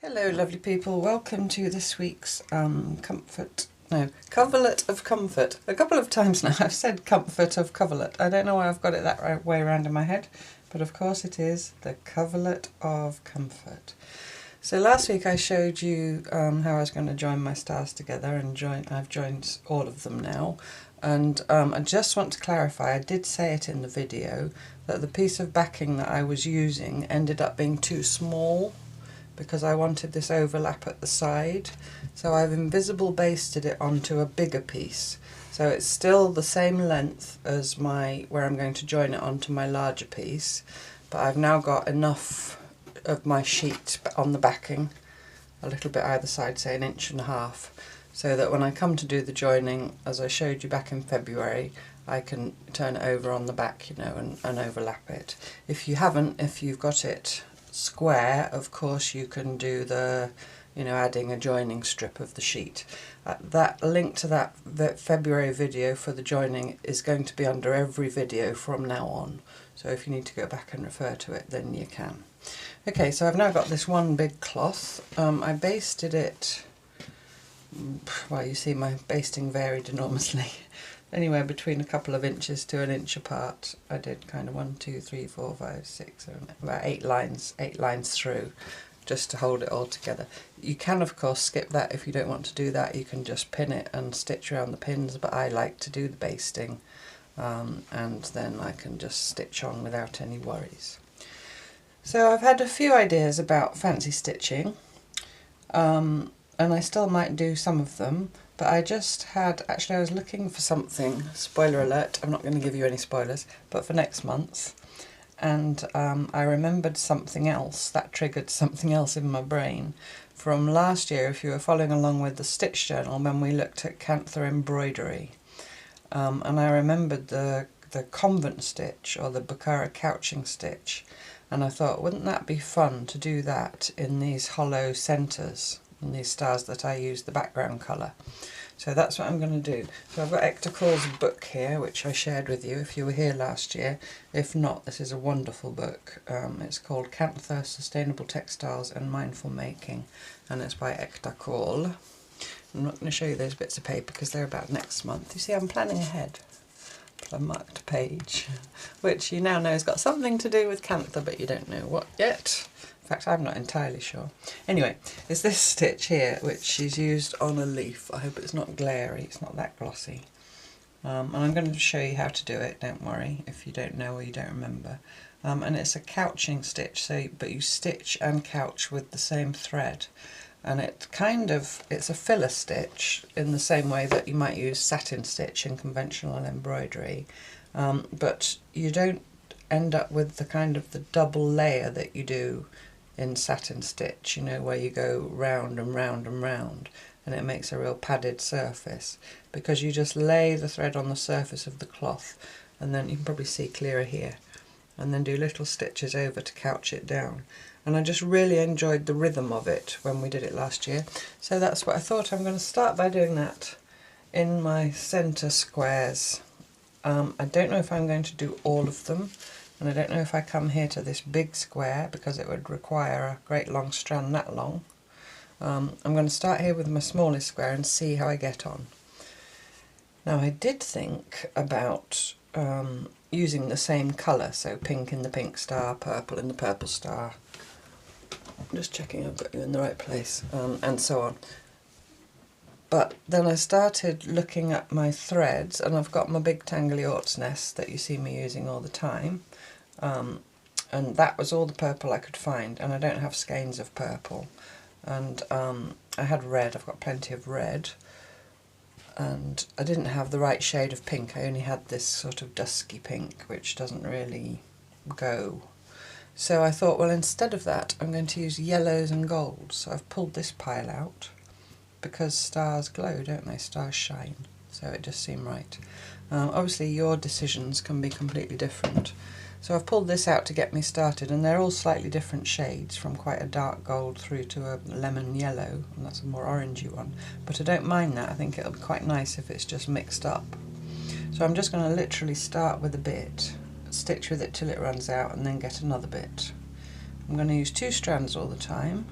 Hello lovely people, welcome to this week's coverlet of comfort. A couple of times now I've said comfort of coverlet. I don't know why I've got it that way around in my head, but of course it is the coverlet of comfort. So last week I showed you how I was going to join my stars together, and I've joined all of them now. And I just want to clarify, I did say it in the video, that the piece of backing that I was using ended up being too small, because I wanted this overlap at the side. So I've invisible basted it onto a bigger piece. So it's still the same length as where I'm going to join it onto my larger piece, but I've now got enough of my sheet on the backing, a little bit either side, say 1.5 inches, so that when I come to do the joining, as I showed you back in February, I can turn it over on the back, you know, and overlap it. If you've got it square, of course you can do the, you know, adding a joining strip of the sheet. That link to that February video for the joining is going to be under every video from now on, so if you need to go back and refer to it, then you can. Okay, so I've now got this one big cloth. I basted it, well, you see my basting varied enormously. Anywhere between a couple of inches to 1 inch apart. I did kind of 1, 2, 3, 4, 5, 6, 7, about 8 lines through, just to hold it all together. You can of course skip that if you don't want to do that. You can just pin it and stitch around the pins, but I like to do the basting, and then I can just stitch on without any worries. So I've had a few ideas about fancy stitching, and I still might do some of them. But I was looking for something, spoiler alert, I'm not going to give you any spoilers, but for next month, and I remembered something else, that triggered something else in my brain from last year, if you were following along with the stitch journal, when we looked at Kantha embroidery, and I remembered the convent stitch, or the Bakara couching stitch, and I thought, wouldn't that be fun to do that in these hollow centres, and these stars that I use the background colour. So that's what I'm going to do. So I've got Hector Call's book here, which I shared with you if you were here last year. If not, this is a wonderful book. It's called Kantha, Sustainable Textiles and Mindful Making, and it's by Hector Call. I'm not going to show you those bits of paper because they're about next month. You see, I'm planning ahead. I marked a page, which you now know has got something to do with Kantha, but you don't know what yet. In fact, I'm not entirely sure. Anyway, it's this stitch here, which she's used on a leaf. I hope it's not glary, it's not that glossy. And I'm going to show you how to do it, don't worry, if you don't know or you don't remember. And it's a couching stitch, but you stitch and couch with the same thread. And it's a filler stitch in the same way that you might use satin stitch in conventional embroidery. But you don't end up with the double layer that you do in satin stitch, you know, where you go round and round and round, and it makes a real padded surface, because you just lay the thread on the surface of the cloth, and then you can probably see clearer here, and then do little stitches over to couch it down. And I just really enjoyed the rhythm of it when we did it last year, so that's what I thought. I'm going to start by doing that in my centre squares. I don't know if I'm going to do all of them, and I don't know if I come here to this big square, because it would require a great long strand that long. I'm going to start here with my smallest square and see how I get on. Now, I did think about using the same colour, so pink in the pink star, purple in the purple star. I'm just checking I've got you in the right place, and so on. But then I started looking at my threads, and I've got my big tangly ort's nest that you see me using all the time. And that was all the purple I could find, and I don't have skeins of purple. And I had red, I've got plenty of red. And I didn't have the right shade of pink, I only had this sort of dusky pink, which doesn't really go. So I thought, well, instead of that, I'm going to use yellows and golds. So I've pulled this pile out, because stars glow, don't they? Stars shine. So it just seemed right. Obviously your decisions can be completely different. So I've pulled this out to get me started, and they're all slightly different shades, from quite a dark gold through to a lemon yellow, and that's a more orangey one. But I don't mind that, I think it'll be quite nice if it's just mixed up. So I'm just going to literally start with a bit, stitch with it till it runs out, and then get another bit. I'm going to use 2 strands all the time,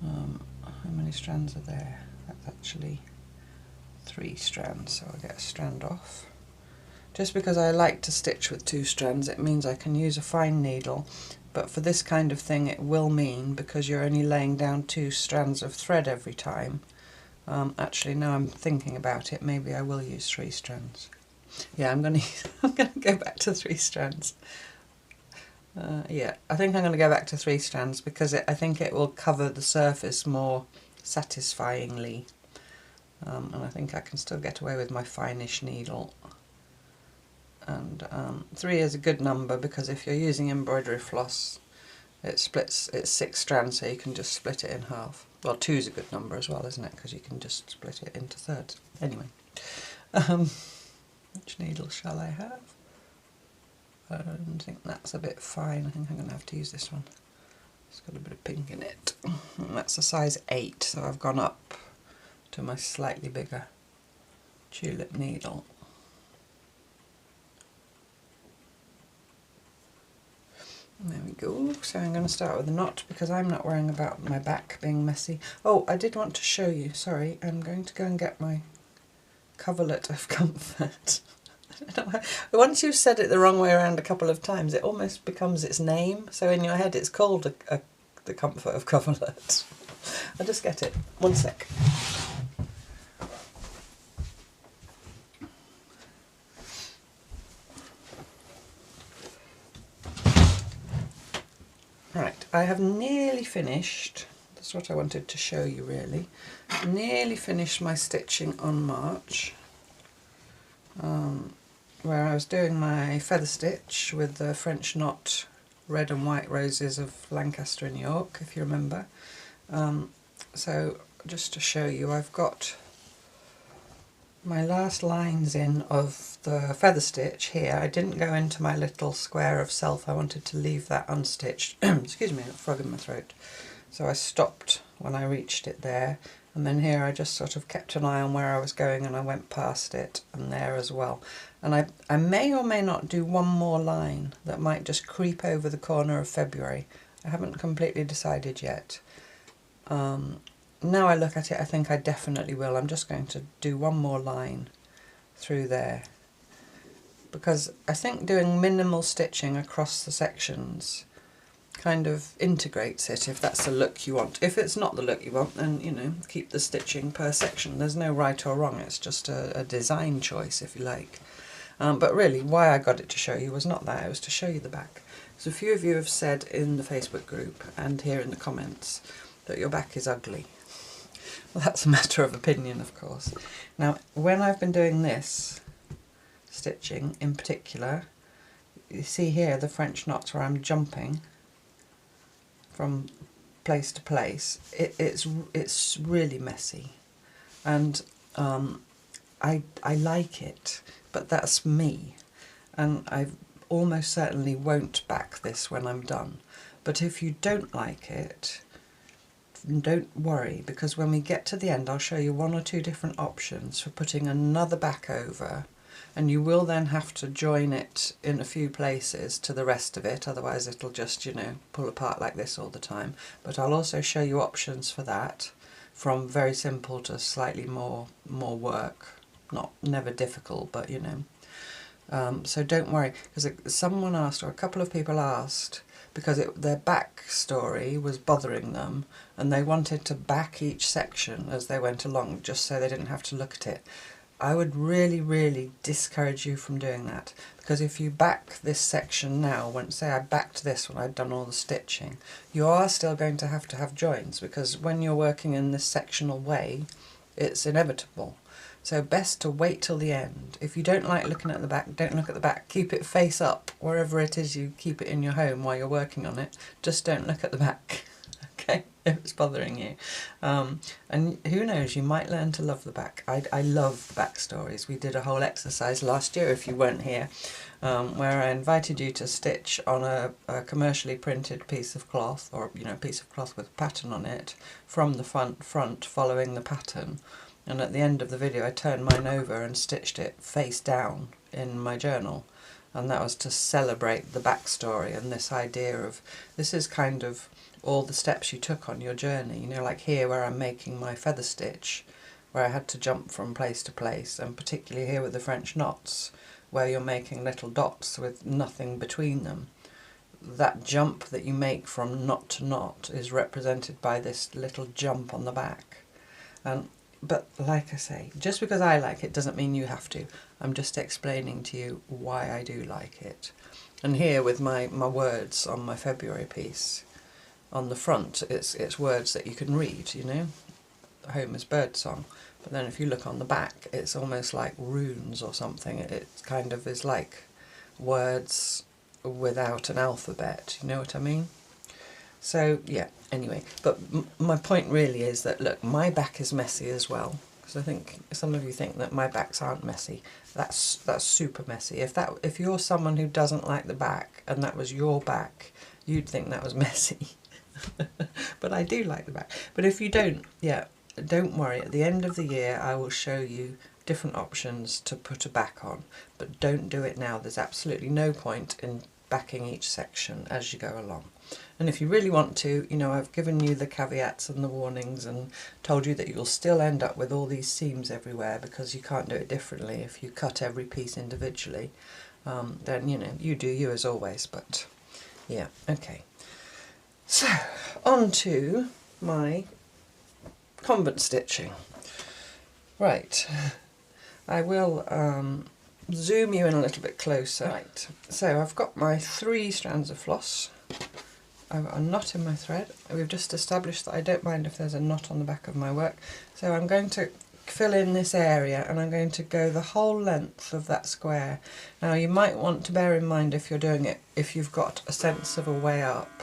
How many strands are there? That's actually 3 strands, so I'll get a strand off. Just because I like to stitch with 2 strands, it means I can use a fine needle, but for this kind of thing it will mean, because you're only laying down 2 strands of thread every time. Actually, now I'm thinking about it, maybe I will use 3 strands. Yeah, I'm going to go back to 3 strands. Yeah, I think I'm going to go back to 3 strands because I think it will cover the surface more satisfyingly. And I think I can still get away with my finish needle. And 3 is a good number because if you're using embroidery floss, it's 6 strands, so you can just split it in half. Well, 2 is a good number as well, isn't it? Because you can just split it into thirds. Anyway, which needle shall I have? I think that's a bit fine. I think I'm going to have to use this one. It's got a bit of pink in it. And that's a size 8, so I've gone up to my slightly bigger tulip needle. There we go. So I'm going to start with a knot because I'm not worrying about my back being messy. Oh, I did want to show you, sorry, I'm going to go and get my coverlet of comfort. I don't know, once you've said it the wrong way around a couple of times, it almost becomes its name. So in your head it's called the comfort of coverlet. I'll just get it. One sec. Right, I have nearly finished, that's what I wanted to show you really, nearly finished my stitching on March, where I was doing my feather stitch with the French knot red and white roses of Lancaster and York, if you remember. So just to show you, I've got my last lines in of the feather stitch here. I didn't go into my little square of self, I wanted to leave that unstitched. Excuse me, I've got a frog in my throat. So I stopped when I reached it there, and then here I just sort of kept an eye on where I was going and I went past it, and there as well. And I may or may not do one more line that might just creep over the corner of February. I haven't completely decided yet. Now I look at it, I think I definitely will. I'm just going to do one more line through there, because I think doing minimal stitching across the sections kind of integrates it, if that's the look you want. If it's not the look you want, then, you know, keep the stitching per section. There's no right or wrong, it's just a design choice, if you like. But really, why I got it to show you was not that, it was to show you the back. So a few of you have said in the Facebook group and here in the comments that your back is ugly. Well, that's a matter of opinion, of course. Now, when I've been doing this stitching in particular, you see here the French knots where I'm jumping from place to place. It's really messy, and I like it, but that's me, and I almost certainly won't back this when I'm done. But if you don't like it, don't worry, because when we get to the end I'll show you 1 or 2 different options for putting another back over, and you will then have to join it in a few places to the rest of it, otherwise it'll just, you know, pull apart like this all the time. But I'll also show you options for that, from very simple to slightly more work, never difficult, but you know. So don't worry, because someone asked, or a couple of people asked, because their back story was bothering them and they wanted to back each section as they went along just so they didn't have to look at it. I would really, really discourage you from doing that, because if you back this section now, say I backed this when I'd done all the stitching, you are still going to have joins, because when you're working in this sectional way, it's inevitable. So best to wait till the end. If you don't like looking at the back, don't look at the back. Keep it face up, wherever it is you keep it in your home while you're working on it. Just don't look at the back, okay, if it's bothering you. And who knows, you might learn to love the back. I love back stories. We did a whole exercise last year, if you weren't here, where I invited you to stitch on a commercially printed piece of cloth, or, you know, a piece of cloth with a pattern on it, from the front following the pattern. And at the end of the video I turned mine over and stitched it face down in my journal. and that was to celebrate the backstory and this idea of, this is kind of all the steps you took on your journey, you know, like here where I'm making my feather stitch, where I had to jump from place to place, and particularly here with the French knots, where you're making little dots with nothing between them. That jump that you make from knot to knot is represented by this little jump on the back. But like I say, just because I like it doesn't mean you have to. I'm just explaining to you why I do like it. And here with my words on my February piece, on the front it's words that you can read, you know, Homer's bird song. But then if you look on the back, it's almost like runes or something. It kind of is like words without an alphabet, you know what I mean? So yeah, anyway, but my point really is that, look, my back is messy as well, because I think some of you think that my backs aren't messy. That's super messy. If you're someone who doesn't like the back and that was your back, you'd think that was messy. But I do like the back. But if you don't, yeah, don't worry. At the end of the year, I will show you different options to put a back on, but don't do it now. There's absolutely no point in backing each section as you go along. And if you really want to, you know, I've given you the caveats and the warnings and told you that you'll still end up with all these seams everywhere because you can't do it differently if you cut every piece individually. Then, you know, you do you as always, but yeah, okay. So, on to my convent stitching. Right, I will zoom you in a little bit closer. Right, so I've got my 3 strands of floss. I've got a knot in my thread. We've just established that I don't mind if there's a knot on the back of my work. So I'm going to fill in this area and I'm going to go the whole length of that square. Now you might want to bear in mind, if you're doing it, if you've got a sense of a way up,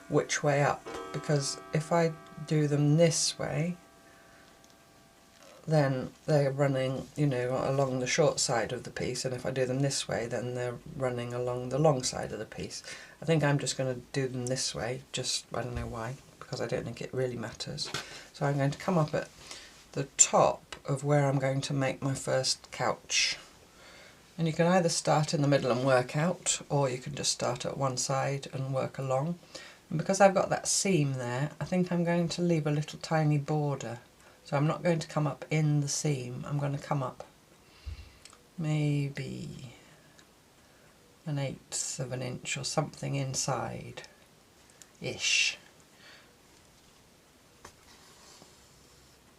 which way up, because if I do them this way, then they're running, you know, along the short side of the piece, and if I do them this way, then they're running along the long side of the piece. I think I'm just going to do them this way, just, I don't know why, because I don't think it really matters. So I'm going to come up at the top of where I'm going to make my first couch. And you can either start in the middle and work out, or you can just start at one side and work along. And because I've got that seam there, I think I'm going to leave a little tiny border. So I'm not going to come up in the seam, I'm going to come up maybe 1/8 of an inch or something inside-ish.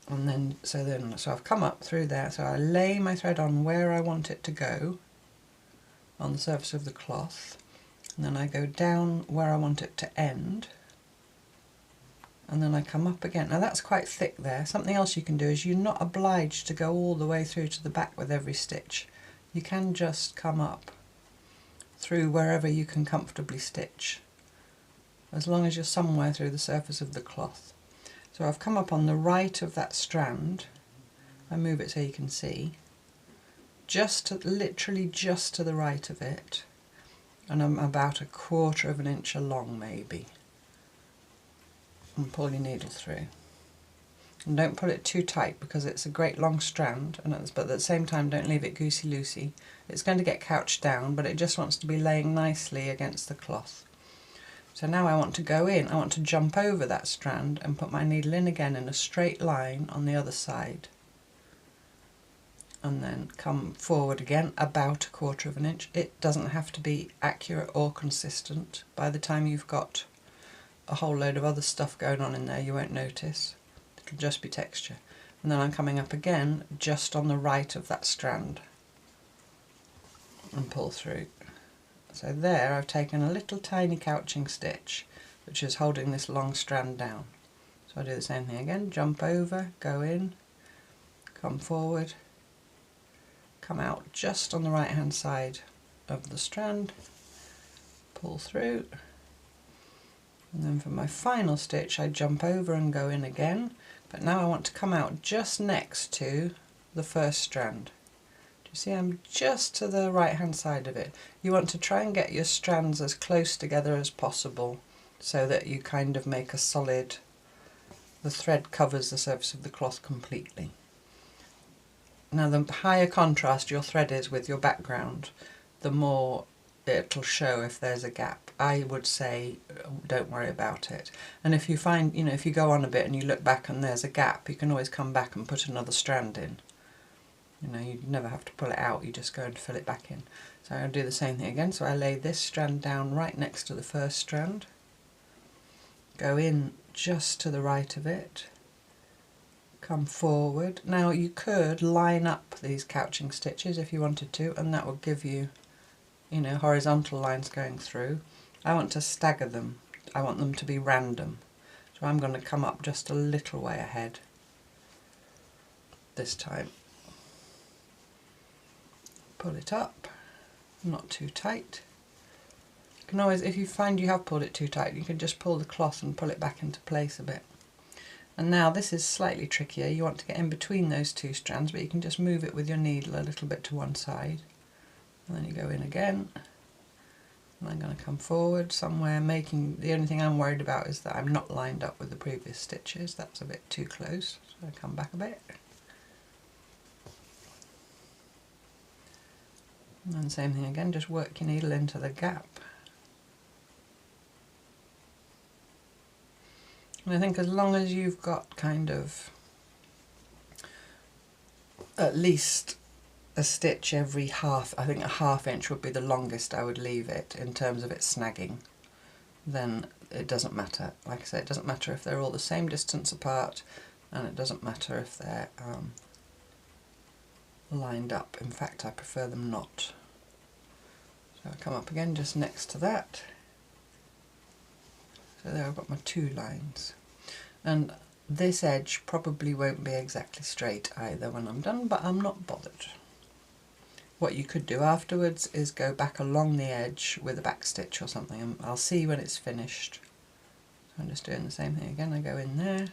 And then, so I've come up through there, so I lay my thread on where I want it to go on the surface of the cloth, and then I go down where I want it to end. And then I come up again. Now that's quite thick there. Something else you can do is you're not obliged to go all the way through to the back with every stitch. You can just come up through wherever you can comfortably stitch, as long as you're somewhere through the surface of the cloth. So I've come up on the right of that strand. I move it so you can see. Literally just to the right of it. And I'm about 1/4 of an inch along maybe. And pull your needle through. And don't pull it too tight because it's a great long strand, but at the same time don't leave it goosey-loosey. It's going to get couched down, but it just wants to be laying nicely against the cloth. So now I want to go in, I want to jump over that strand and put my needle in again in a straight line on the other side. And then come forward again about 1/4 of an inch. It doesn't have to be accurate or consistent. By the time you've got a whole load of other stuff going on in there, you won't notice. It'll just be texture. And then I'm coming up again just on the right of that strand and pull through. So there I've taken a little tiny couching stitch which is holding this long strand down. So I do the same thing again, jump over, go in, come forward, come out just on the right hand side of the strand, pull through. And then for my final stitch I jump over and go in again, but now I want to come out just next to the first strand. Do you see I'm just to the right hand side of it? You want to try and get your strands as close together as possible so that you kind of make a solid, the thread covers the surface of the cloth completely. Now the higher contrast your thread is with your background, the more it'll show if there's a gap. I would say don't worry about it. And if you find, if you go on a bit and you look back and there's a gap, you can always come back and put another strand in. You never have to pull it out, you just go and fill it back in. So I'll do the same thing again. So I lay this strand down right next to the first strand, go in just to the right of it, come forward. Now you could line up these couching stitches if you wanted to, and that would give you, horizontal lines going through. I want to stagger them. I want them to be random. So I'm going to come up just a little way ahead this time. Pull it up, not too tight. You can always, if you find you have pulled it too tight, you can just pull the cloth and pull it back into place a bit. And now this is slightly trickier. You want to get in between those two strands, but you can just move it with your needle a little bit to one side. And then you go in again. And I'm going to come forward somewhere, the only thing I'm worried about is that I'm not lined up with the previous stitches. That's a bit too close, so I come back a bit. And then same thing again, just work your needle into the gap. And I think as long as you've got kind of at least a stitch every half, I think a ½ inch would be the longest I would leave it in terms of it snagging, then it doesn't matter. Like I say, it doesn't matter if they're all the same distance apart, and it doesn't matter if they're lined up. In fact, I prefer them not. So I come up again just next to that. So there I've got my 2 lines. And this edge probably won't be exactly straight either when I'm done, but I'm not bothered. What you could do afterwards is go back along the edge with a back stitch or something, and I'll see when it's finished. So I'm just doing the same thing again. I go in there,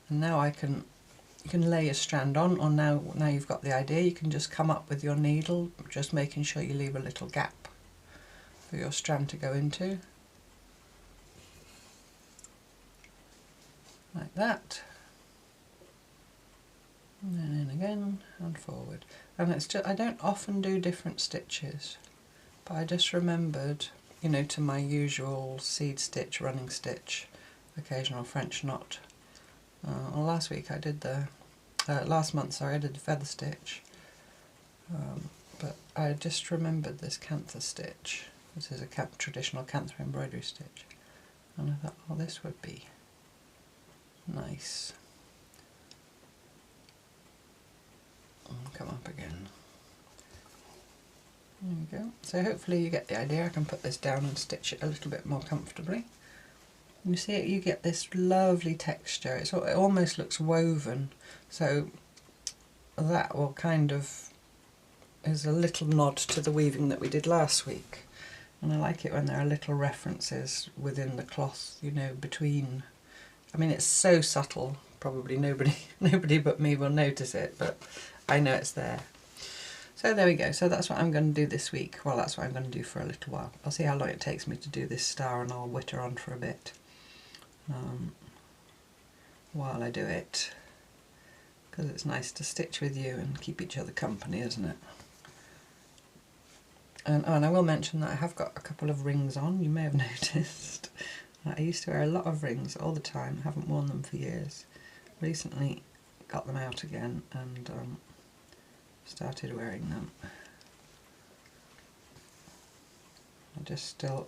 and now you can lay a strand on, or now you've got the idea, you can just come up with your needle, just making sure you leave a little gap for your strand to go into. Like that. And then in again and forward. And it's just, I don't often do different stitches, but I just remembered, to my usual seed stitch, running stitch, occasional French knot. Well, last week I did last month, sorry, I did the feather stitch. But I just remembered this Kantha stitch. This is a traditional Kantha embroidery stitch. And I thought, oh, this would be nice. And come up again. There we go. So hopefully you get the idea. I can put this down and stitch it a little bit more comfortably. You see it, you get this lovely texture. It almost looks woven. So that will kind of is a little nod to the weaving that we did last week. And I like it when there are little references within the cloth, between. I mean, it's so subtle, probably nobody but me will notice it, but I know it's there. So there we go. So that's what I'm going to do this week. Well, that's what I'm going to do for a little while. I'll see how long it takes me to do this star, and I'll witter on for a bit while I do it, because it's nice to stitch with you and keep each other company, isn't it? And I will mention that I have got a couple of rings on, you may have noticed. I used to wear a lot of rings all the time, haven't worn them for years. Recently got them out again and started wearing them.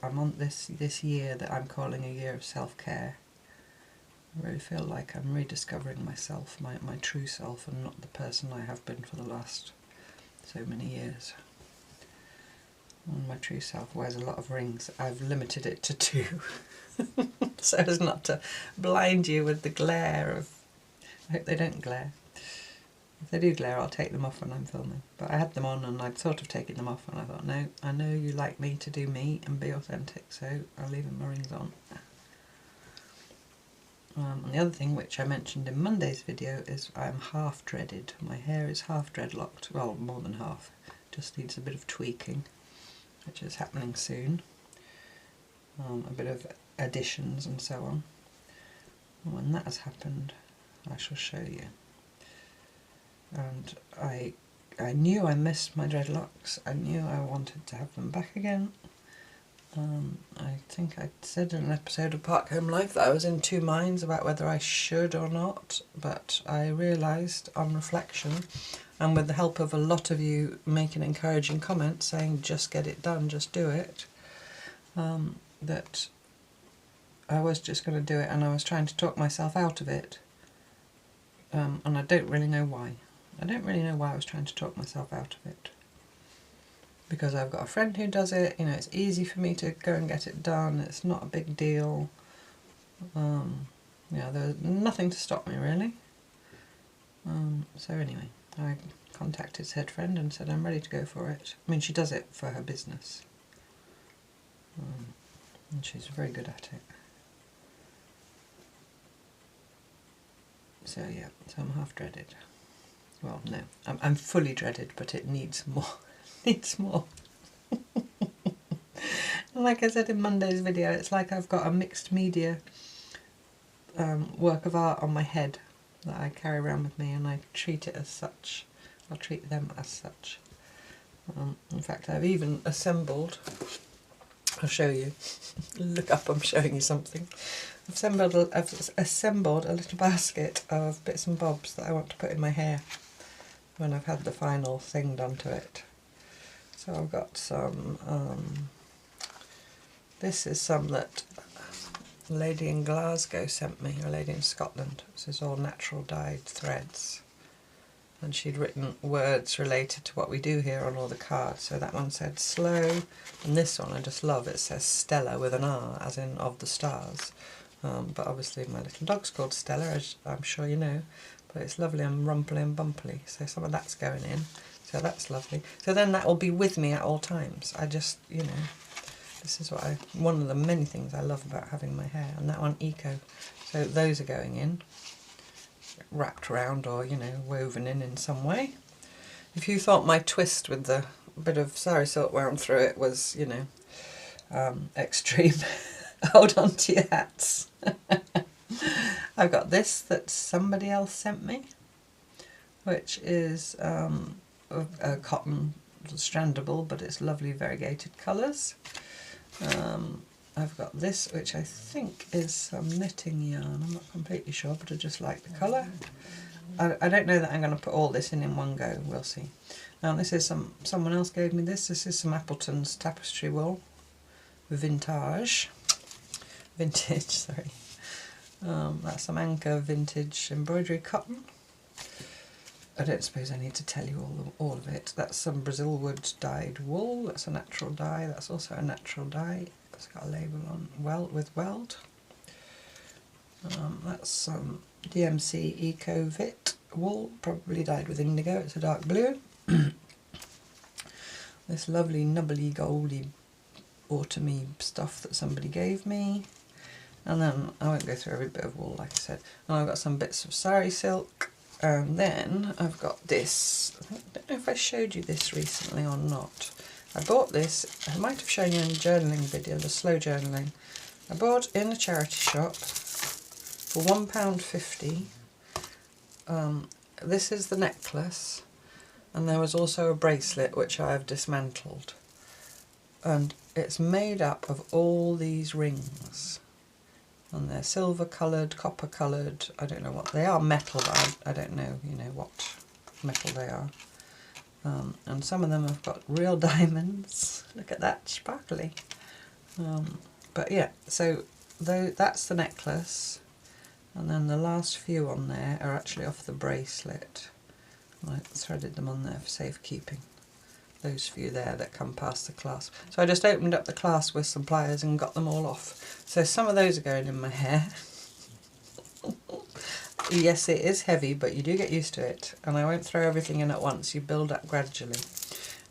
I'm on this year that I'm calling a year of self-care. I really feel like I'm rediscovering myself, my true self, and not the person I have been for the last so many years. And my true self wears a lot of rings. I've limited it to 2. So as not to blind you with the glare of... I hope they don't glare. If they do glare, I'll take them off when I'm filming. But I had them on and I'd sort of taken them off, and I thought, no, I know you like me to do me and be authentic, so I'll leave my rings on. And the other thing which I mentioned in Monday's video is I'm half dreaded. My hair is half dreadlocked, well, more than half. Just needs a bit of tweaking, which is happening soon. A bit of additions and so on. And when that has happened, I shall show you. And I I knew I missed my dreadlocks. I knew I wanted to have them back again. I think I said in an episode of Park Home Life that I was in two minds about whether I should or not, but I realised on reflection, and with the help of a lot of you making encouraging comments saying just get it done, just do it, that I was just going to do it, and I was trying to talk myself out of it, and I don't really know why. I don't really know why I was trying to talk myself out of it. Because I've got a friend who does it, you know, it's easy for me to go and get it done, it's not a big deal. Yeah, there's nothing to stop me really. So anyway, I contacted said friend and said I'm ready to go for it. I mean, she does it for her business. And she's very good at it. So yeah, so I'm half dreaded. Well, no, I'm fully dreaded, but it needs more. Needs more. Like I said in Monday's video, it's like I've got a mixed media work of art on my head that I carry around with me, and I treat it as such. I'll treat them as such. In fact, I've even assembled, I'll show you, look up, I'm showing you something. I've assembled a little basket of bits and bobs that I want to put in my hair when I've had the final thing done to it. So I've got some, this is some that a lady in Glasgow sent me, a lady in Scotland. This is all natural dyed threads. And she'd written words related to what we do here on all the cards. So that one said slow, and this one I just love, it says Stella with an R, as in of the stars. But obviously my little dog's called Stella, as I'm sure you know. But it's lovely and rumply and bumply, so some of that's going in. So that's lovely. So then that will be with me at all times. I just, you know, this is what one of the many things I love about having my hair. And that one, Eco. So those are going in, wrapped around or, you know, woven in some way. If you thought my twist with the bit of sari silk wound through it was, you know, extreme, hold on to your hats. I've got this that somebody else sent me, which is a cotton strandable, but it's lovely variegated colours. I've got this, which I think is some knitting yarn. I'm not completely sure, but I just like the colour. I don't know that I'm going to put all this in one go. We'll see. Now this is someone else gave me this. This is some Appleton's tapestry wool, vintage. Sorry. That's some Anchor vintage embroidery cotton. I don't suppose I need to tell you all of it. That's some Brazil wood dyed wool. That's a natural dye. That's also a natural dye. It's got a label on with weld. That's some DMC Eco Vit wool, probably dyed with indigo. It's a dark blue. This lovely nubbly goldy autumny stuff that somebody gave me. And then I won't go through every bit of wool, like I said. And I've got some bits of sari silk. And then I've got this. I don't know if I showed you this recently or not. I bought this, I might have shown you in a journaling video, the slow journaling. I bought in a charity shop for £1.50. This is the necklace, and there was also a bracelet which I have dismantled. And it's made up of all these rings. And they're silver coloured, copper coloured, I don't know what they are, metal, but I don't know, you know, what metal they are. And some of them have got real diamonds. Look at that, sparkly. But yeah, so that's the necklace, and then the last few on there are actually off the bracelet. I threaded them on there for safekeeping. Those few there that come past the clasp. So I just opened up the clasp with some pliers and got them all off. So some of those are going in my hair. Yes, it is heavy, but you do get used to it. And I won't throw everything in at once, you build up gradually.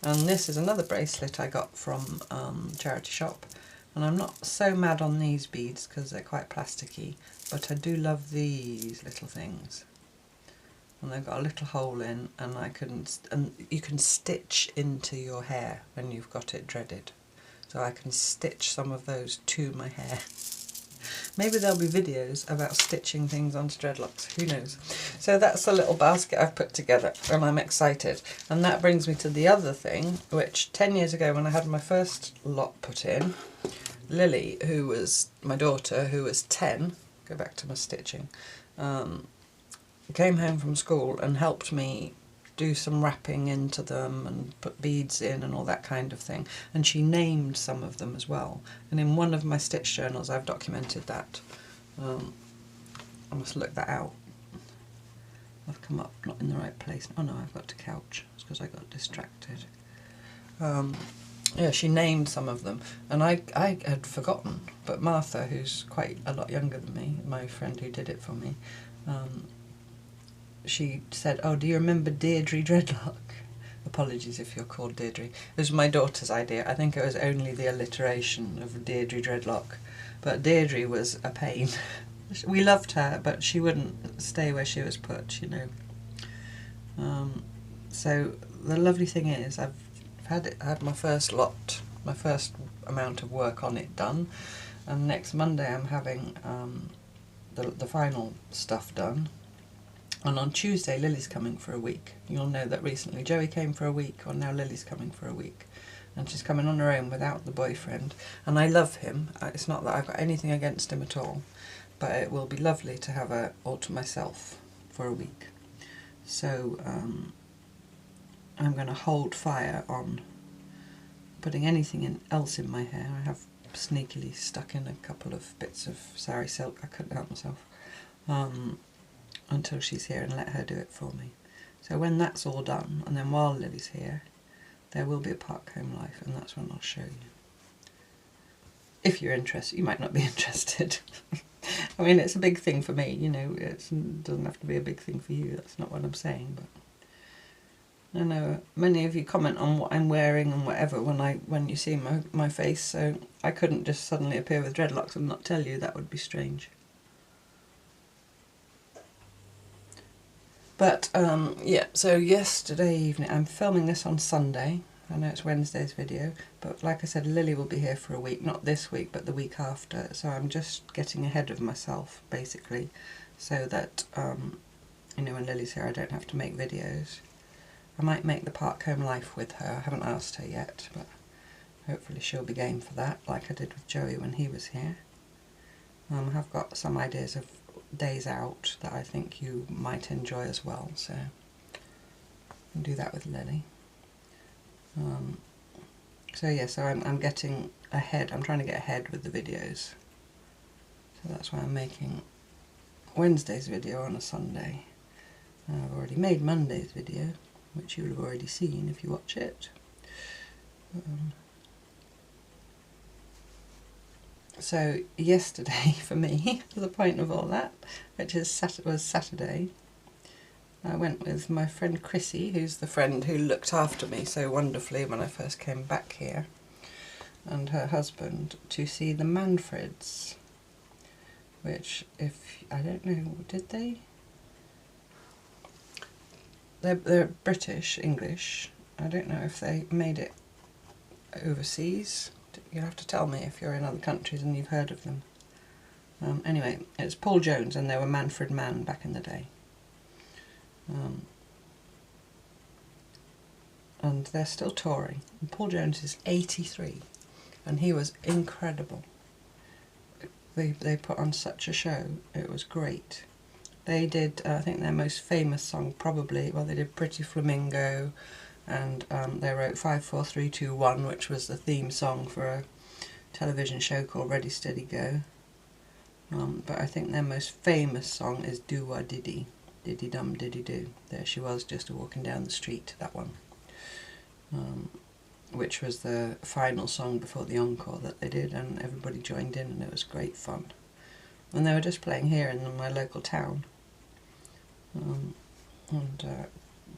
And this is another bracelet I got from charity shop. And I'm not so mad on these beads because they're quite plasticky, but I do love these little things. And they've got a little hole in, and you can stitch into your hair when you've got it dreaded. So I can stitch some of those to my hair. Maybe there'll be videos about stitching things onto dreadlocks, who knows. So that's a little basket I've put together and I'm excited. And that brings me to the other thing, which 10 years ago when I had my first lot put in, Lily, who was my daughter, who was 10, go back to my stitching, came home from school and helped me do some wrapping into them and put beads in and all that kind of thing. And she named some of them as well. And in one of my stitch journals I've documented that. I must look that out. I've come up not in the right place. Oh no, I've got to couch. It's because I got distracted. Yeah, she named some of them. And I had forgotten. But Martha, who's quite a lot younger than me, my friend who did it for me, she said, "Oh, do you remember Deirdre Dreadlock?" Apologies if you're called Deirdre. It was my daughter's idea. I think it was only the alliteration of Deirdre Dreadlock. But Deirdre was a pain. We loved her, but she wouldn't stay where she was put, you know. So the lovely thing is I've had my first lot, my first amount of work on it done. And next Monday I'm having the final stuff done. And on Tuesday, Lily's coming for a week. You'll know that recently Joey came for a week, or now Lily's coming for a week. And she's coming on her own without the boyfriend. And I love him. It's not that I've got anything against him at all. But it will be lovely to have her all to myself for a week. So I'm going to hold fire on putting anything else in my hair. I have sneakily stuck in a couple of bits of sari silk. I couldn't help myself. Until she's here and let her do it for me. So when that's all done, and then while Lily's here, there will be a Park Home Life, and that's when I'll show you. If you're interested, you might not be interested. I mean, it's a big thing for me, you know, it doesn't have to be a big thing for you, that's not what I'm saying, but I know many of you comment on what I'm wearing and whatever when you see my face, so I couldn't just suddenly appear with dreadlocks and not tell you, that would be strange. But yeah, so yesterday evening, I'm filming this on Sunday. I know it's Wednesday's video, but like I said, Lily will be here for a week, not this week, but the week after. So I'm just getting ahead of myself, basically, so that, you know, when Lily's here, I don't have to make videos. I might make the Park Home Life with her. I haven't asked her yet, but hopefully she'll be game for that, like I did with Joey when he was here. I have got some ideas of days out that I think you might enjoy as well, so I'll do that with Lily. So yeah, so I'm getting ahead, I'm trying to get ahead with the videos, so that's why I'm making Wednesday's video on a Sunday. I've already made Monday's video, which you'll have already seen if you watch it. So yesterday, for me, the point of all that, which was Saturday, I went with my friend Chrissy, who's the friend who looked after me so wonderfully when I first came back here, and her husband, to see the Manfreds, which, if, I don't know, did they? They're British, English. I don't know if they made it overseas. You'll have to tell me if you're in other countries and you've heard of them. Anyway, it's Paul Jones, and they were Manfred Mann back in the day. And they're still touring. And Paul Jones is 83, and he was incredible. They put on such a show. It was great. They did, I think their most famous song probably, well, they did Pretty Flamingo, and they wrote 5, 4, 3, 2, 1, which was the theme song for a television show called Ready, Steady, Go. But I think their most famous song is Do-Wah Diddy, Diddy Dum Diddy Do. There she was, just walking down the street, that one. Which was the final song before the encore that they did, and everybody joined in, and it was great fun. And they were just playing here in my local town.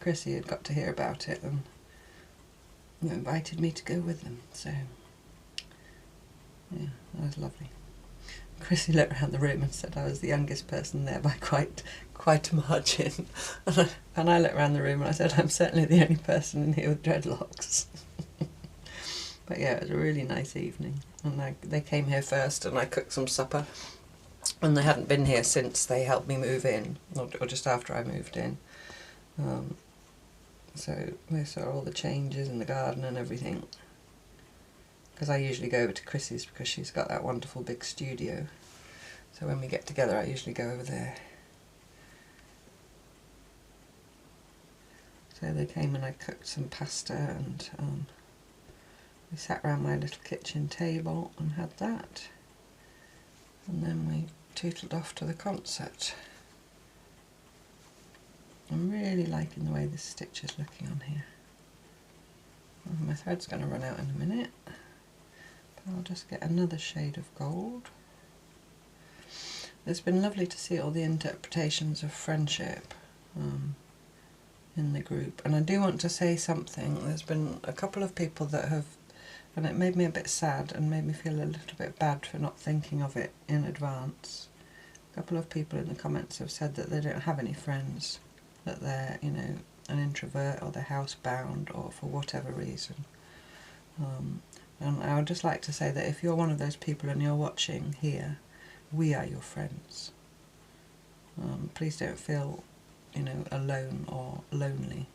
Chrissy had got to hear about it and invited me to go with them, so yeah, that was lovely. Chrissy looked around the room and said I was the youngest person there by quite a margin, and I looked around the room and I said I'm certainly the only person in here with dreadlocks. But yeah, it was a really nice evening, and they came here first and I cooked some supper, and they hadn't been here since they helped me move in, or just after I moved in. So they saw all the changes in the garden and everything, because I usually go over to Chrissy's because she's got that wonderful big studio. So when we get together I usually go over there. So they came and I cooked some pasta, and we sat round my little kitchen table and had that, and then we tootled off to the concert. I'm really liking the way this stitch is looking on here. My thread's going to run out in a minute, but I'll just get another shade of gold. It's been lovely to see all the interpretations of friendship in the group, and I do want to say something. There's been a couple of people that have, and it made me a bit sad and made me feel a little bit bad for not thinking of it in advance. A couple of people in the comments have said that they don't have any friends, that they're, you know, an introvert, or they're housebound, or for whatever reason. And I would just like to say that if you're one of those people and you're watching here, we are your friends. Please don't feel, you know, alone or lonely.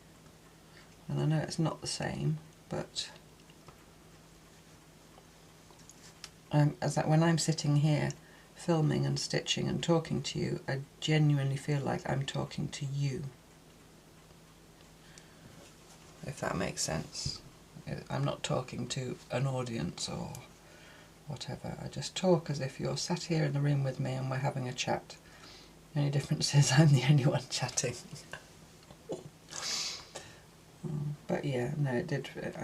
And I know it's not the same, but when I'm sitting here filming and stitching and talking to you, I genuinely feel like I'm talking to you, if that makes sense. I'm not talking to an audience or whatever. I just talk as if you're sat here in the room with me and we're having a chat. The only difference is I'm the only one chatting. But yeah, no, I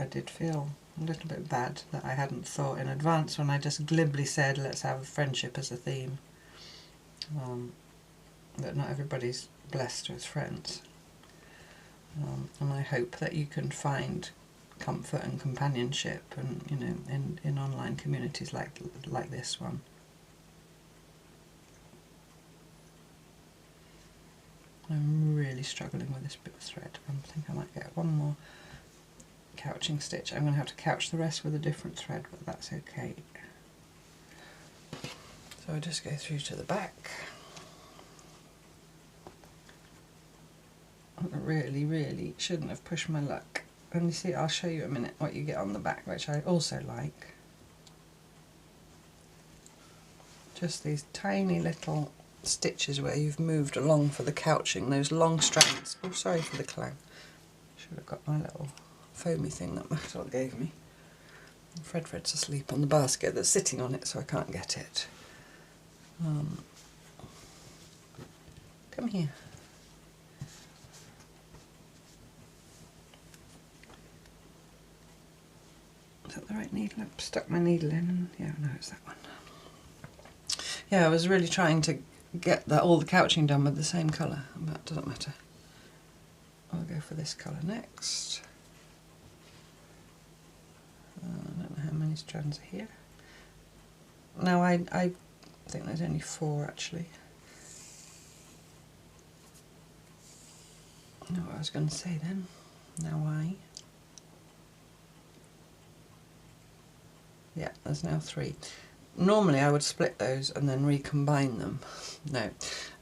did feel a little bit bad that I hadn't thought in advance when I just glibly said let's have friendship as a theme. That not everybody's blessed with friends. And I hope that you can find comfort and companionship, and you know, in online communities like this one. I'm really struggling with this bit of thread. I think I might get one more couching stitch. I'm going to have to couch the rest with a different thread, but that's okay. So I just go through to the back. I really shouldn't have pushed my luck. And you see, I'll show you in a minute what you get on the back, which I also like. Just these tiny little stitches where you've moved along for the couching, those long strands. Oh, sorry for the clang. Should have got my little foamy thing that Maxwell gave me. Fred's asleep on the basket that's sitting on it, so I can't get it. Come here. Is that the right needle? I've stuck my needle in. Yeah, no, it's that one. Yeah, I was really trying to get all the couching done with the same colour, but it doesn't matter. I'll go for this colour next. I don't know how many strands are here. Now I think there's only 4 actually. I know what I was going to say then. Yeah, there's now 3. Normally I would split those and then recombine them. No,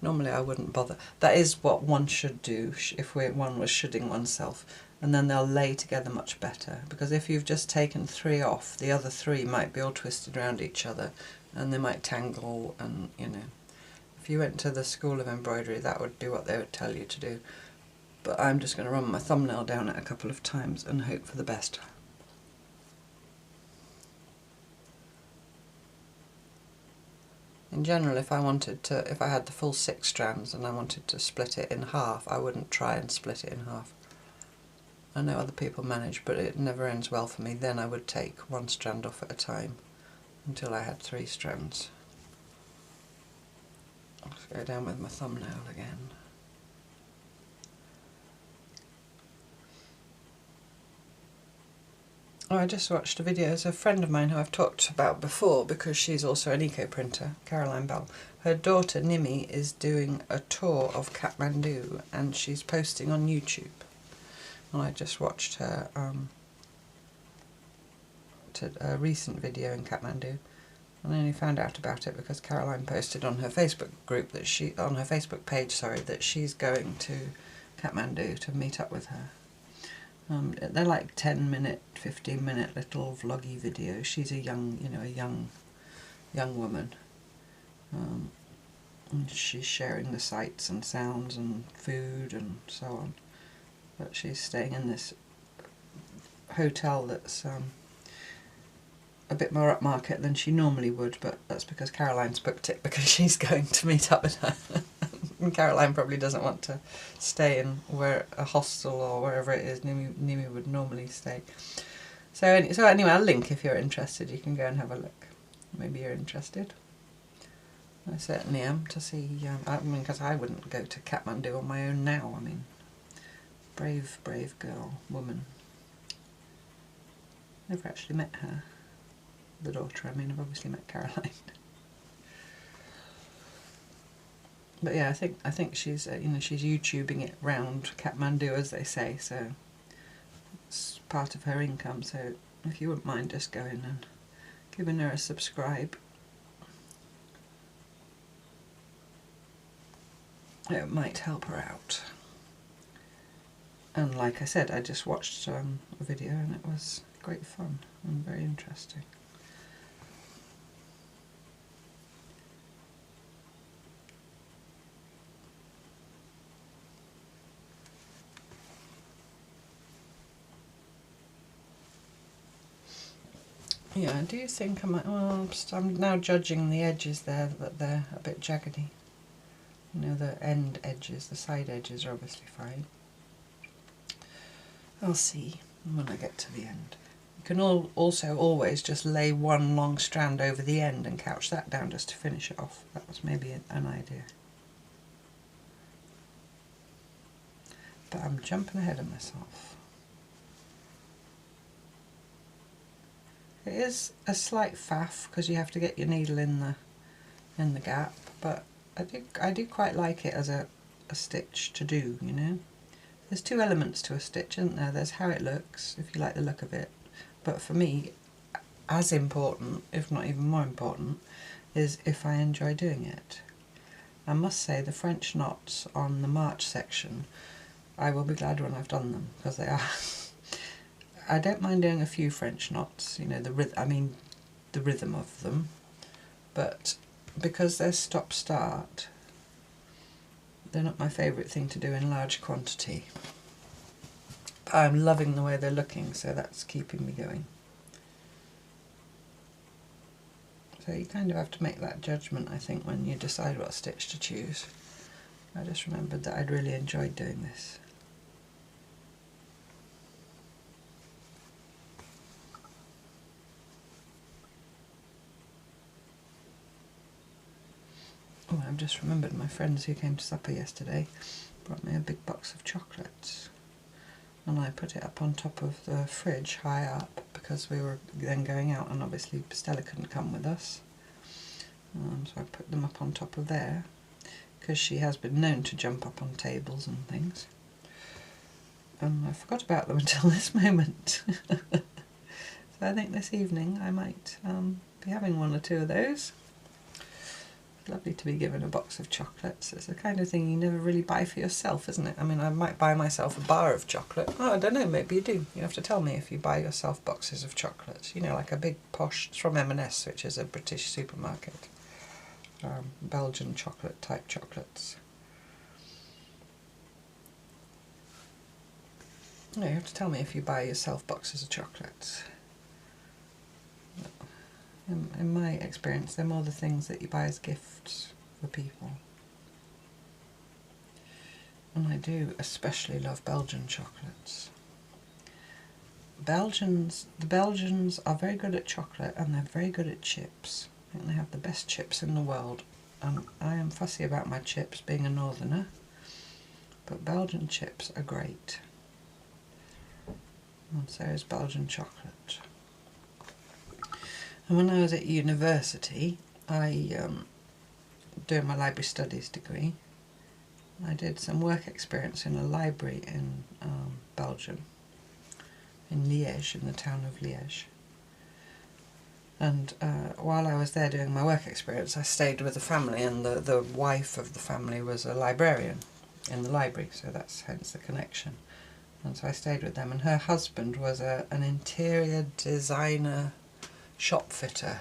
normally I wouldn't bother. That is what one should do if one was shoulding oneself, and then they'll lay together much better, because if you've just taken 3 off, the other 3 might be all twisted around each other and they might tangle, and you know, if you went to the school of embroidery that would be what they would tell you to do. But I'm just going to run my thumbnail down it a couple of times and hope for the best. In general, if I had the full 6 strands and I wanted to split it in half, I wouldn't try and split it in half. I know other people manage, but it never ends well for me. Then I would take 1 strand off at a time until I had 3 strands. I'll just go down with my thumbnail again. Oh, I just watched a video. There's a friend of mine who I've talked about before because she's also an eco-printer, Caroline Bell. Her daughter Nimi is doing a tour of Kathmandu and she's posting on YouTube. And I just watched her a recent video in Kathmandu, And I only found out about it because Caroline posted on her Facebook group that on her Facebook page, sorry, that she's going to Kathmandu to meet up with her. They're like 10-minute, 15-minute little vloggy videos. She's a young, young woman. And she's sharing the sights and sounds and food and so on. But she's staying in this hotel that's a bit more upmarket than she normally would, but that's because Caroline's booked it because she's going to meet up with her. And Caroline probably doesn't want to stay in a hostel or wherever it is Nimi would normally stay. So anyway, I'll link if you're interested. You can go and have a look. Maybe you're interested. I certainly am, to see, because I wouldn't go to Kathmandu on my own now. I mean, brave girl, woman. Never actually met her. The daughter, I mean, I've obviously met Caroline. But yeah, I think she's she's YouTubing it round Kathmandu, as they say, so it's part of her income. So if you wouldn't mind just going and giving her a subscribe, it might help her out. And like I said, I just watched a video and it was great fun and very interesting. Yeah, I do think I might, I'm now judging the edges there, that they're a bit jaggedy. The end edges, the side edges are obviously fine. I'll see when I get to the end. You can also always just lay one long strand over the end and couch that down just to finish it off. That was maybe an idea. But I'm jumping ahead of myself. It is a slight faff because you have to get your needle in the gap, but I do quite like it as a stitch to do, There's two elements to a stitch, isn't there? There's how it looks, if you like the look of it, but for me, as important, if not even more important, is if I enjoy doing it. I must say the French knots on the March section, I will be glad when I've done them, because they are... I don't mind doing a few French knots, the rhythm of them, but because they're stop-start, they're not my favourite thing to do in large quantity. But I'm loving the way they're looking, so that's keeping me going. So you kind of have to make that judgment, I think, when you decide what stitch to choose. I just remembered that I'd really enjoyed doing this. Oh, I've just remembered my friends who came to supper yesterday brought me a big box of chocolates, and I put it up on top of the fridge high up because we were then going out, and obviously Stella couldn't come with us, so I put them up on top of there because she has been known to jump up on tables and things, and I forgot about them until this moment. So I think this evening I might be having one or two of those. Lovely to be given a box of chocolates. It's the kind of thing you never really buy for yourself, isn't it? I mean, I might buy myself a bar of chocolate. Oh, I don't know, maybe you do. You have to tell me if you buy yourself boxes of chocolates. Like a big posh, it's from M&S, which is a British supermarket. Belgian chocolate type chocolates. No, you have to tell me if you buy yourself boxes of chocolates. In my experience, they're more the things that you buy as gifts for people. And I do especially love Belgian chocolates. The Belgians are very good at chocolate, and they're very good at chips. I think they have the best chips in the world. And I am fussy about my chips, being a northerner, but Belgian chips are great. And so is Belgian chocolate. And when I was at university, doing my library studies degree, I did some work experience in a library in Belgium, in Liège, in the town of Liège. And while I was there doing my work experience, I stayed with the family, and the wife of the family was a librarian in the library, so that's hence the connection. And so I stayed with them, and her husband was an interior designer, shop fitter,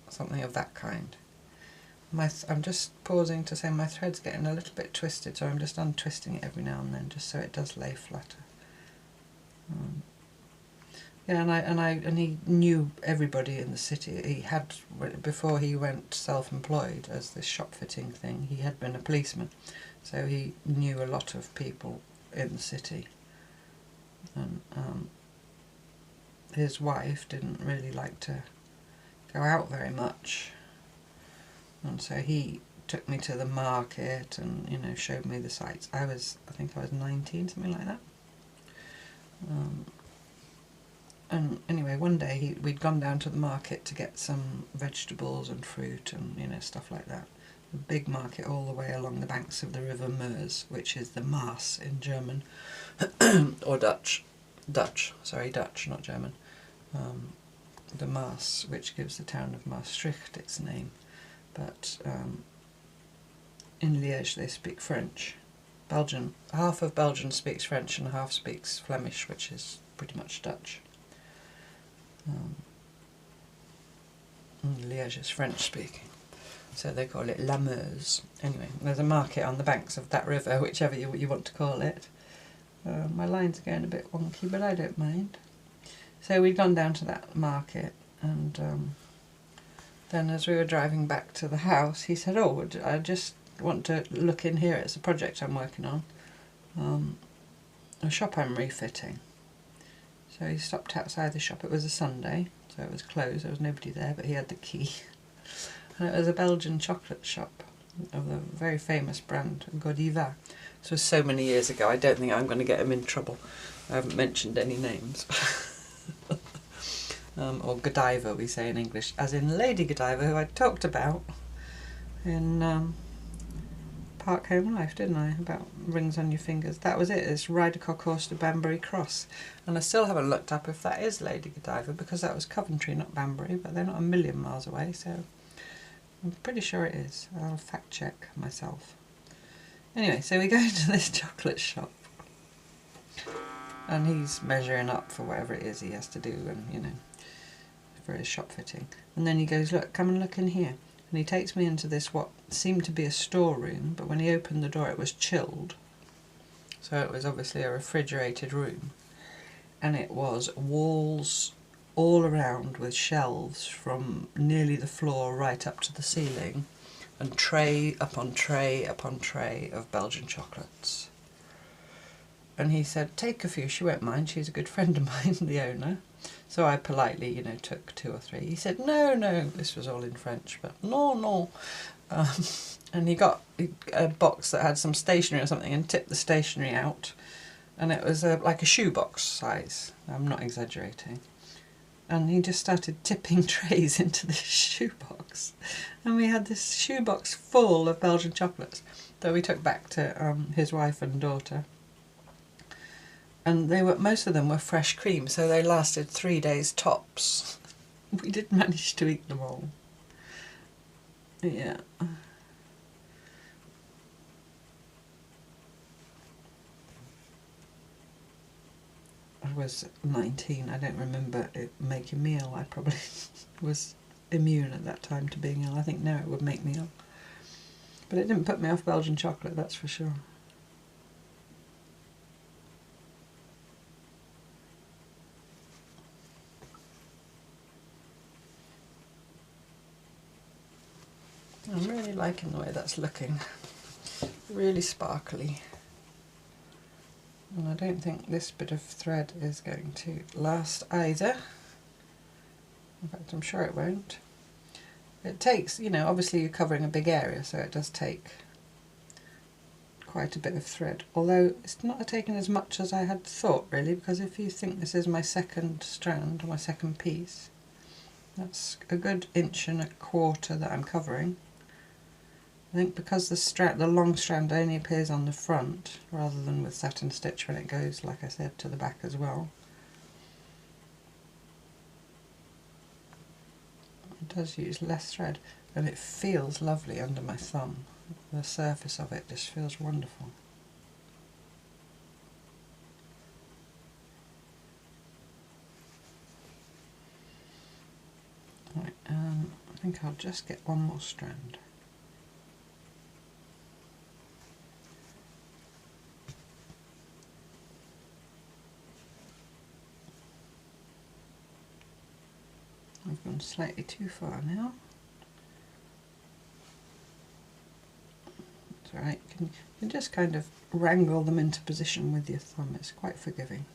something of that kind. I'm just pausing to say my thread's getting a little bit twisted, so I'm just untwisting it every now and then, just so it does lay flatter. Yeah, and he knew everybody in the city. He had, before he went self-employed as this shop fitting thing, he had been a policeman, so he knew a lot of people in the city. And his wife didn't really like to go out very much, and so he took me to the market and, you know, showed me the sights. I think I was 19, something like that. And anyway, one day we'd gone down to the market to get some vegetables and fruit and, you know, stuff like that. A big market all the way along the banks of the River Meuse, which is the Maas in German, or Dutch, not German. The Maas, which gives the town of Maastricht its name, but in Liège they speak French. Belgian, half of Belgium speaks French and half speaks Flemish, which is pretty much Dutch. Liège is French speaking, so they call it La Meuse. Anyway, there's a market on the banks of that river, whichever you want to call it. My line's going a bit wonky, but I don't mind. So we'd gone down to that market, and then as we were driving back to the house, he said, "Oh, I just want to look in here. It's a project I'm working on, a shop I'm refitting." So he stopped outside the shop. It was a Sunday, so it was closed. There was nobody there, but he had the key. And it was a Belgian chocolate shop of the very famous brand Godiva. This was so many years ago, I don't think I'm going to get him in trouble. I haven't mentioned any names. Or Godiva, we say in English, as in Lady Godiva, who I talked about in Park Home Life, didn't I? About rings on your fingers. That was it. It's Ryder Cock Horse to Banbury Cross. And I still haven't looked up if that is Lady Godiva, because that was Coventry, not Banbury, but they're not a million miles away, so I'm pretty sure it is. I'll fact check myself. Anyway, so we go to this chocolate shop, and he's measuring up for whatever it is he has to do, and, you know, for his shop fitting. And then he goes, "Look, come and look in here." And he takes me into this, what seemed to be a storeroom, but when he opened the door it was chilled. So it was obviously a refrigerated room. And it was walls all around with shelves from nearly the floor right up to the ceiling, and tray upon tray upon tray of Belgian chocolates. And he said, "Take a few, she won't mind, she's a good friend of mine," the owner. So I politely, you know, took 2 or 3. He said, "No, no," this was all in French, but "no, no." And he got a box that had some stationery or something and tipped the stationery out. And it was like a shoebox size. I'm not exaggerating. And he just started tipping trays into this shoebox. And we had this shoebox full of Belgian chocolates that we took back to his wife and daughter. And most of them were fresh cream, so they lasted 3 days tops. We did manage to eat them all. Yeah. I was 19, I don't remember it making me ill. I probably was immune at that time to being ill. I think now it would make me ill. But it didn't put me off Belgian chocolate, that's for sure. I'm really liking the way that's looking. Really sparkly. And I don't think this bit of thread is going to last either. In fact, I'm sure it won't. It takes, you know, obviously you're covering a big area, so it does take quite a bit of thread. Although it's not taken as much as I had thought, really, because if you think this is my second strand, or my second piece, that's a good 1.25 inches that I'm covering. I think because the long strand only appears on the front rather than with satin stitch when it goes, like I said, to the back as well. does use less thread, and it feels lovely under my thumb. The surface of it just feels wonderful. Right, I think I'll just get one more strand. I've gone slightly too far now. It's alright, you can just kind of wrangle them into position with your thumb, it's quite forgiving.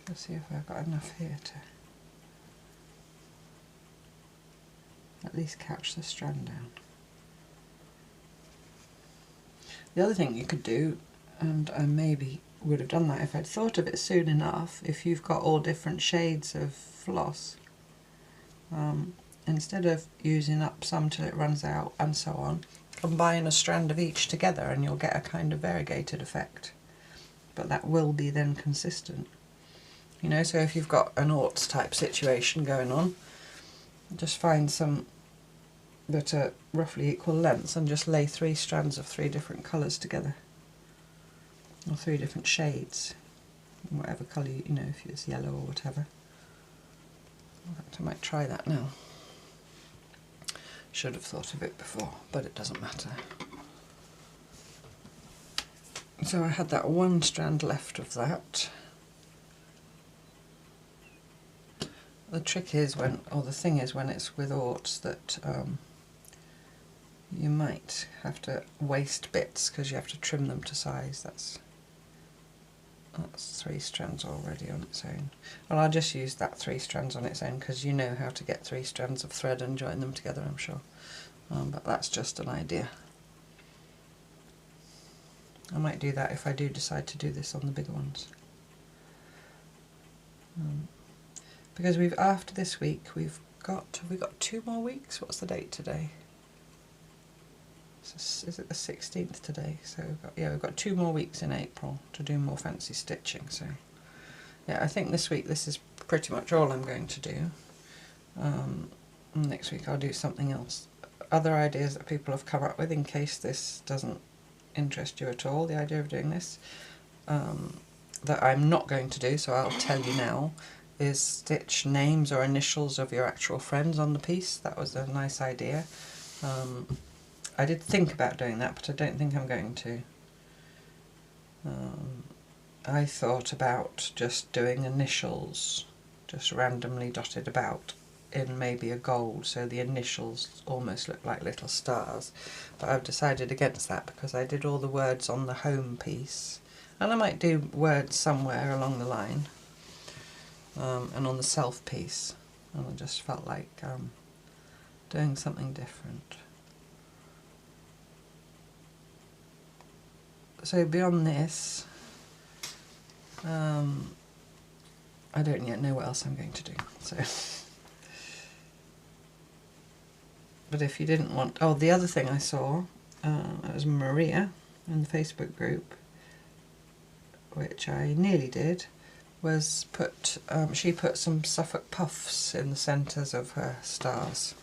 Let's see if I've got enough here to at least catch the strand down. The other thing you could do, and I maybe would have done that if I'd thought of it soon enough, if you've got all different shades of floss, instead of using up some till it runs out and so on, combine a strand of each together and you'll get a kind of variegated effect. But that will be then consistent. You know, so if you've got an orts type situation going on, just find some that are roughly equal lengths and just lay 3 strands of 3 different colours together, or 3 different shades, whatever colour, you know, if it's yellow or whatever. In fact, I might try that now. Should have thought of it before, but it doesn't matter. So I had that 1 strand left of that. The trick is when, or the thing is when it's with orts that you might have to waste bits because you have to trim them to size. That's 3 strands already on its own. Well, I'll just use that 3 strands on its own because you know how to get 3 strands of thread and join them together, I'm sure. But that's just an idea. I might do that if I do decide to do this on the bigger ones. Because we've, after this week, have we got 2 more weeks? What's the date today? Is it the 16th today? So we've got 2 more weeks in April to do more fancy stitching. So yeah, I think this week this is pretty much all I'm going to do. Next week I'll do something else. Other ideas that people have come up with, in case this doesn't interest you at all, the idea of doing this, that I'm not going to do, so I'll tell you now, is stitch names or initials of your actual friends on the piece. That was a nice idea. I did think about doing that, but I don't think I'm going to. I thought about just doing initials, just randomly dotted about in maybe a gold, so the initials almost look like little stars. But I've decided against that because I did all the words on the home piece, and I might do words somewhere along the line. And on the self piece, and I just felt like doing something different. So beyond this, I don't yet know what else I'm going to do. So, but if you didn't want, oh, the other thing I saw, it was Maria in the Facebook group, which I nearly did. Was put, she put some Suffolk puffs in the centres of her stars.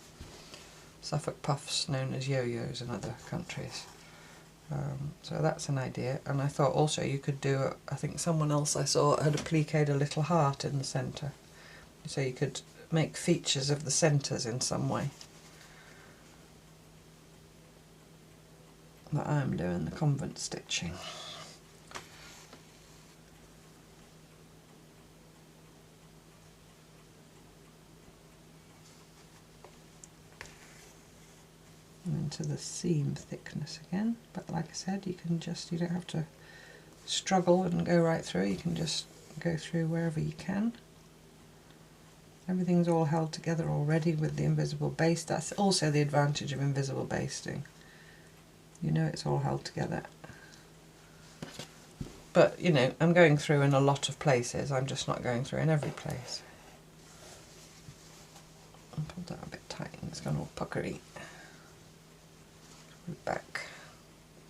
Suffolk puffs, known as yo-yos in other countries. So that's an idea. And I thought also you could do, I think someone else I saw had appliqued a little heart in the centre. So you could make features of the centres in some way. But I'm doing the convent stitching. Into the seam thickness again, but like I said, you can just, you don't have to struggle and go right through, you can just go through wherever you can. Everything's all held together already with the invisible baste. That's also the advantage of invisible basting. You know it's all held together. But, you know, I'm going through in a lot of places, I'm just not going through in every place. I'll pull that a bit tight, it's gone all puckery. Back.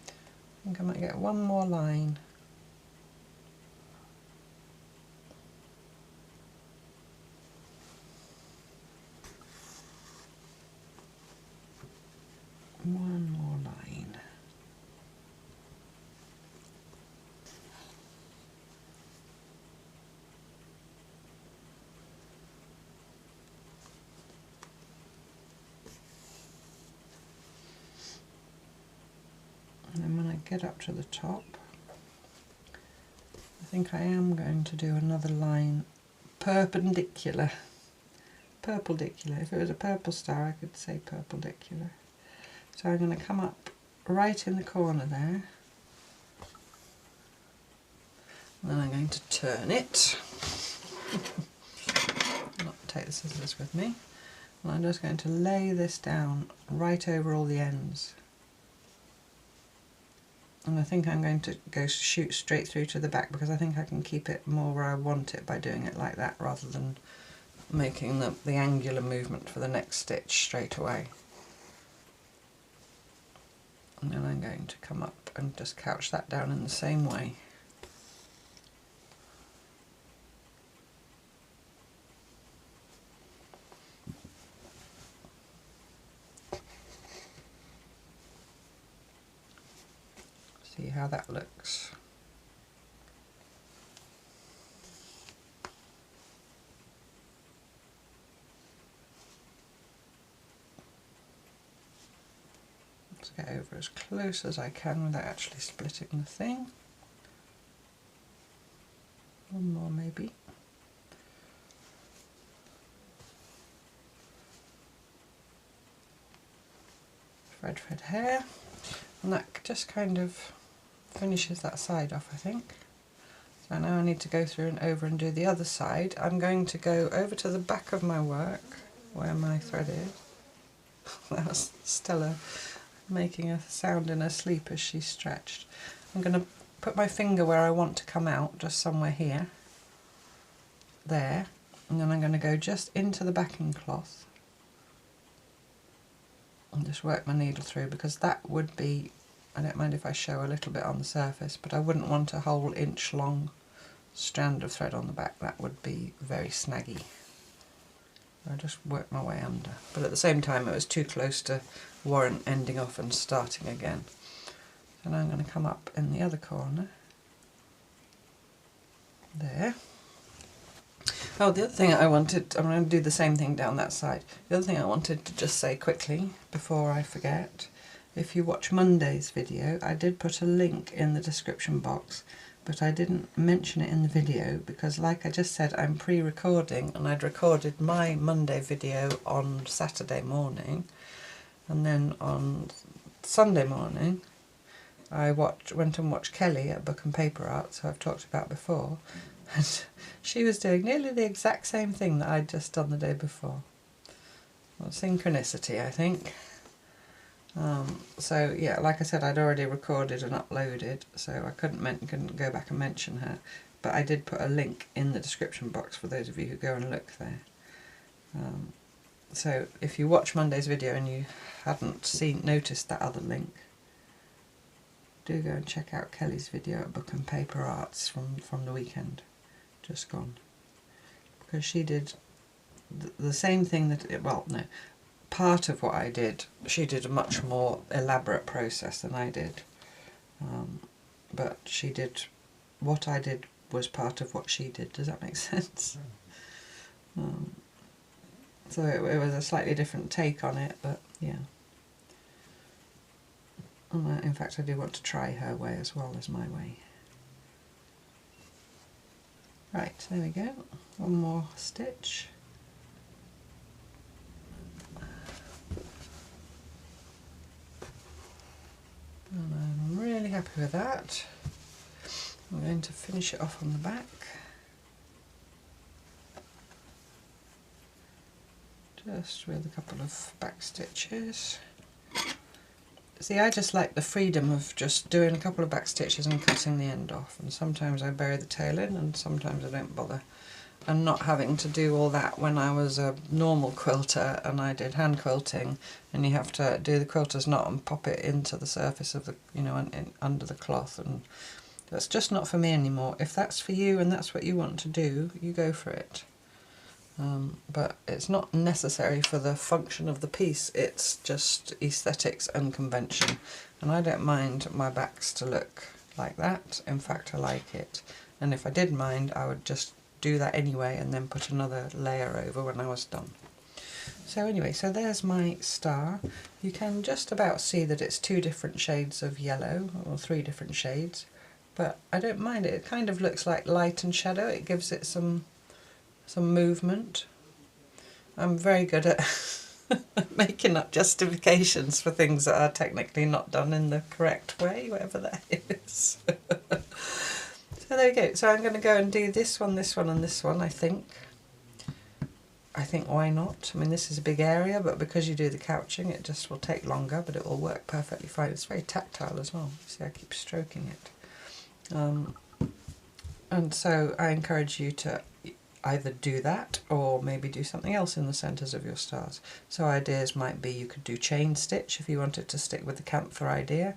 I think I might get one more line. one more line. And then when I get up to the top, I think I am going to do another line perpendicular. Perpendicular. If it was a purple star, I could say perpendicular. So I'm going to come up right in the corner there. And then I'm going to turn it. Not take the scissors with me. And I'm just going to lay this down right over all the ends. And I think I'm going to go shoot straight through to the back, because I think I can keep it more where I want it by doing it like that, rather than making the angular movement for the next stitch straight away. And then I'm going to come up and just couch that down in the same way. See how that looks. Let's get over as close as I can without actually splitting the thing. One more maybe. Thread, thread, hair. And that just kind of finishes that side off, I think. So now I need to go through and over and do the other side. I'm going to go over to the back of my work where my thread is. That was Stella making a sound in her sleep as she stretched. I'm going to put my finger where I want to come out, just somewhere here, there, and then I'm going to go just into the backing cloth and just work my needle through, because that would be, I don't mind if I show a little bit on the surface, but I wouldn't want a whole inch long strand of thread on the back. That would be very snaggy. I just work my way under, but at the same time it was too close to warrant ending off and starting again. So now I'm going to come up in the other corner there. Oh, the other thing I wanted, I'm going to do the same thing down that side. The other thing I wanted to just say quickly before I forget, if you watch Monday's video, I did put a link in the description box, but I didn't mention it in the video because, like I just said, I'm pre-recording, and I'd recorded my Monday video on Saturday morning, and then on Sunday morning I went and watched Kelly at Book and Paper Arts, who I've talked about before, and she was doing nearly the exact same thing that I'd just done the day before. Well, synchronicity, I think. So yeah, like I said, I'd already recorded and uploaded, so I couldn't go back and mention her, but I did put a link in the description box for those of you who go and look there. So if you watch Monday's video and you hadn't noticed that other link, do go and check out Kelly's video at Book and Paper Arts from the weekend just gone, because she did the same thing that, well, no, part of what I did, she did a much more elaborate process than I did, but she did, what I did was part of what she did. Does that make sense? So it was a slightly different take on it, but yeah. And in fact I do want to try her way as well as my way. Right, there we go, one more stitch. And I'm really happy with that. I'm going to finish it off on the back. Just with a couple of back stitches. See, I just like the freedom of just doing a couple of back stitches and cutting the end off, and sometimes I bury the tail in and sometimes I don't bother. And not having to do all that when I was a normal quilter and I did hand quilting, and you have to do the quilter's knot and pop it into the surface of the, you know, under the cloth, and that's just not for me anymore. If that's for you and that's what you want to do, you go for it. but it's not necessary for the function of the piece, it's just aesthetics and convention. And I don't mind my backs to look like that, in fact I like it. And if I did mind, I would just do that anyway and then put another layer over when I was done. So anyway, so there's my star. You can just about see that it's 2 different shades of yellow, or 3 different shades, but I don't mind it. It kind of looks like light and shadow. It gives it some movement. I'm very good at making up justifications for things that are technically not done in the correct way, whatever that is. So there we go. So I'm going to go and do this one, and this one, I think. Why not? I mean, this is a big area, but because you do the couching, it just will take longer, but it will work perfectly fine. It's very tactile as well. See, I keep stroking it. And so I encourage you to either do that or maybe do something else in the centres of your stars. So ideas might be you could do chain stitch if you wanted to stick with the Kantha idea.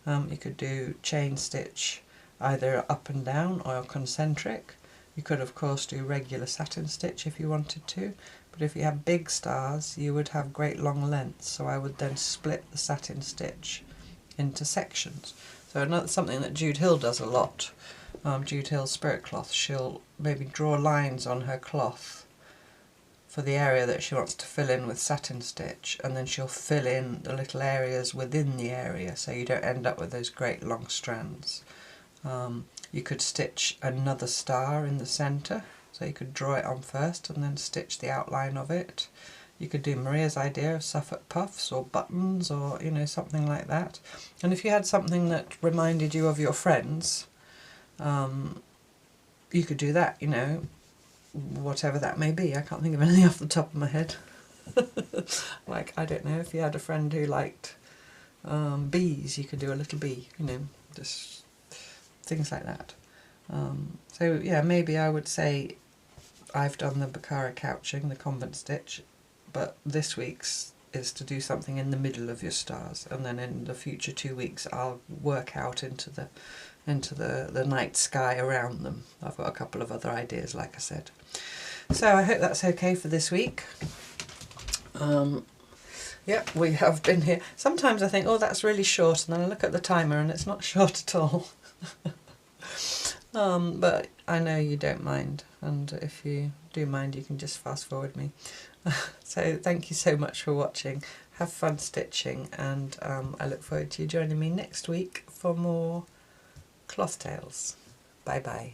You could do chain stitch either up and down or concentric. You could of course do regular satin stitch if you wanted to, but if you have big stars you would have great long lengths, so I would then split the satin stitch into sections. So another something that Jude Hill does a lot, Jude Hill's Spirit Cloth, she'll maybe draw lines on her cloth for the area that she wants to fill in with satin stitch, and then she'll fill in the little areas within the area so you don't end up with those great long strands. You could stitch another star in the centre, so you could draw it on first and then stitch the outline of it. You could do Maria's idea of Suffolk puffs or buttons, or something like that. And if you had something that reminded you of your friends, you could do that, whatever that may be. I can't think of anything off the top of my head. Like, I don't know, if you had a friend who liked bees, you could do a little bee, just things like that. So yeah, maybe I would say I've done the Bakara couching, the convent stitch, but this week's is to do something in the middle of your stars, and then in the future 2 weeks I'll work out into the night sky around them. I've got a couple of other ideas, like I said. So I hope that's okay for this week. Yeah, we have been here. Sometimes I think, oh, that's really short, and then I look at the timer and it's not short at all. But I know you don't mind, and if you do mind you can just fast forward me. So thank you so much for watching. Have fun stitching, and I look forward to you joining me next week for more cloth tales. Bye bye.